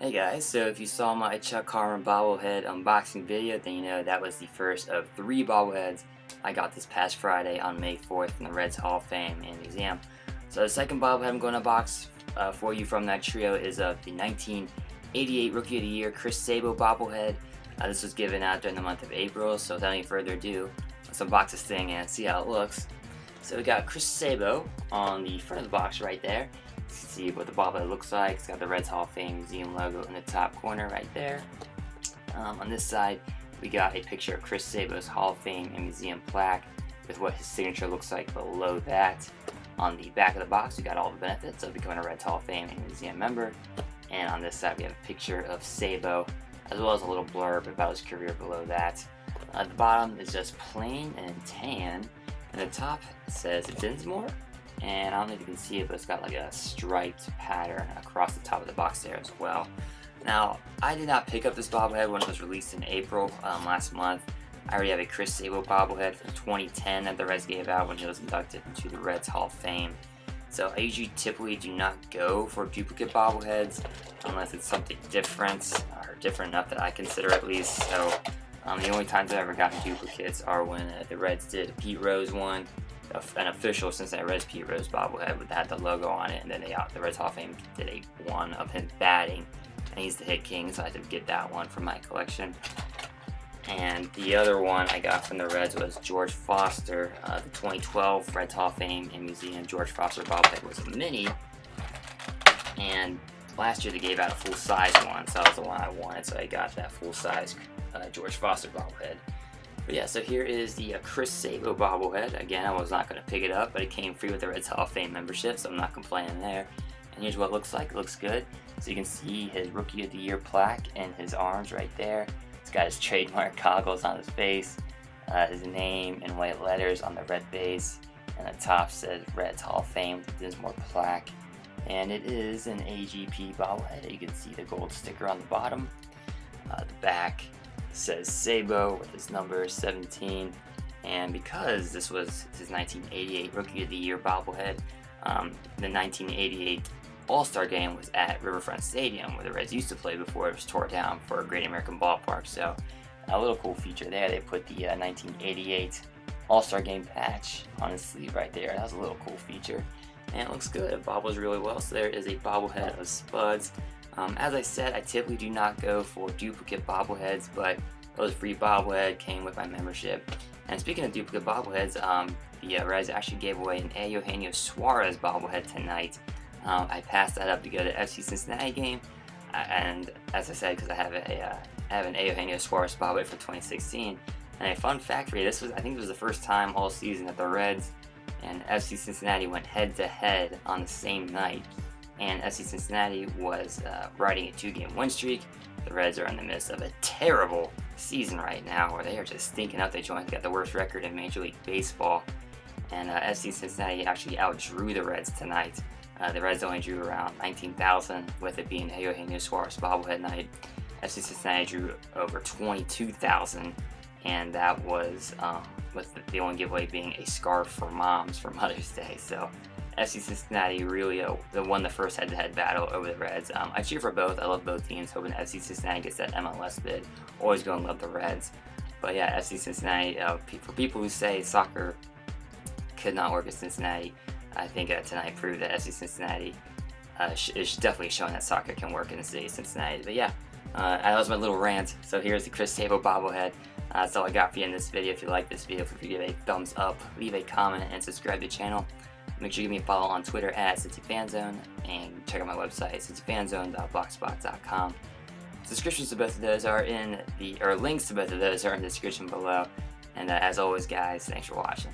Hey guys, so if you saw my Chuck Harmon bobblehead unboxing video, then you know that was the first of 3 bobbleheads I got this past Friday on May 4th from the Reds Hall of Fame and Museum. So the second bobblehead I'm going to box for you from that trio is of the 1988 Rookie of the Year Chris Sabo bobblehead. This was given out during the month of April, so without any further ado, let's unbox this thing and see how it looks. So we got Chris Sabo on the front of the box right there. You can see what the bobblehead looks like. It's got the Reds Hall of Fame Museum logo in the top corner right there. On this side, we got a picture of Chris Sabo's Hall of Fame and Museum plaque with what his signature looks like below that. On the back of the box, we got all the benefits of becoming a Reds Hall of Fame and Museum member. And on this side, we have a picture of Sabo, as well as a little blurb about his career below that. At the bottom is just plain and tan, and the top says Dinsmore. And I don't know if you can see it, but it's got like a striped pattern across the top of the box there as well. Now, I did not pick up this bobblehead when it was released in April last month. I already have a Chris Sabo bobblehead from 2010 that the Reds gave out when he was inducted into the Reds Hall of Fame. So I usually typically do not go for duplicate bobbleheads unless it's something different, or different enough that I consider at least. So the only times I've ever gotten duplicates are when the Reds did a Pete Rose one, an official Cincinnati Reds Pete Rose bobblehead that had the logo on it, and then the Reds Hall of Fame did a one of him batting, and he's the hit king, so I had to get that one from my collection. And the other one I got from the Reds was George Foster, the 2012 Reds Hall of Fame and Museum George Foster bobblehead was a mini, and last year they gave out a full-size one, so that was the one I wanted, so I got that full-size George Foster bobblehead. But yeah, so here is the Chris Sabo bobblehead. Again, I was not going to pick it up, but it came free with the Reds Hall of Fame membership, so I'm not complaining there. And here's what it looks like. It looks good. So you can see his Rookie of the Year plaque and his arms right there. It's got his trademark goggles on his face, his name in white letters on the red base, and the top says Reds Hall of Fame with the Dinsmore plaque. And it is an AGP bobblehead. You can see the gold sticker on the bottom. The back says Sabo with his number 17, and because this was his 1988 Rookie of the Year bobblehead, the 1988 All-Star game was at Riverfront Stadium where the Reds used to play before it was tore down for Great American Ballpark. So a little cool feature there, they put the 1988 All-Star game patch on his sleeve right there. That was a little cool feature, and it looks good. It bobbles really well. So there is a bobblehead of Spuds. As I said, I typically do not go for duplicate bobbleheads, but those free bobblehead came with my membership. And speaking of duplicate bobbleheads, the Reds actually gave away an Eugenio Suarez bobblehead tonight. I passed that up to go to FC Cincinnati game, and as I said, because I have an Eugenio Suarez bobblehead for 2016. And a fun fact for you, I think it was the first time all season that the Reds and FC Cincinnati went head-to-head on the same night. And FC Cincinnati was riding a 2-game win streak. The Reds are in the midst of a terrible season right now where they are just stinking up the joint. They got the worst record in Major League Baseball. And FC Cincinnati actually outdrew the Reds tonight. The Reds only drew around 19,000, with it being Eugenio Suarez bobblehead night. FC Cincinnati drew over 22,000, and that was with the only giveaway being a scarf for moms for Mother's Day. So FC Cincinnati really won the first head-to-head battle over the Reds. I cheer for both. I love both teams, hoping FC Cincinnati gets that MLS bid. Always going to love the Reds. But yeah, FC Cincinnati, for people who say soccer could not work at Cincinnati, I think tonight proved that FC Cincinnati is definitely showing that soccer can work in the city of Cincinnati. But yeah, that was my little rant. So here's the Chris Sabo bobblehead. That's all I got for you in this video. If you like this video, feel free to give a thumbs up, leave a comment, and subscribe to the channel. Make sure you give me a follow on Twitter at CincyFanZone, and check out my website, cincyfanzone.blogspot.com. Descriptions to both of those are links to both of those are in the description below. And as always, guys, thanks for watching.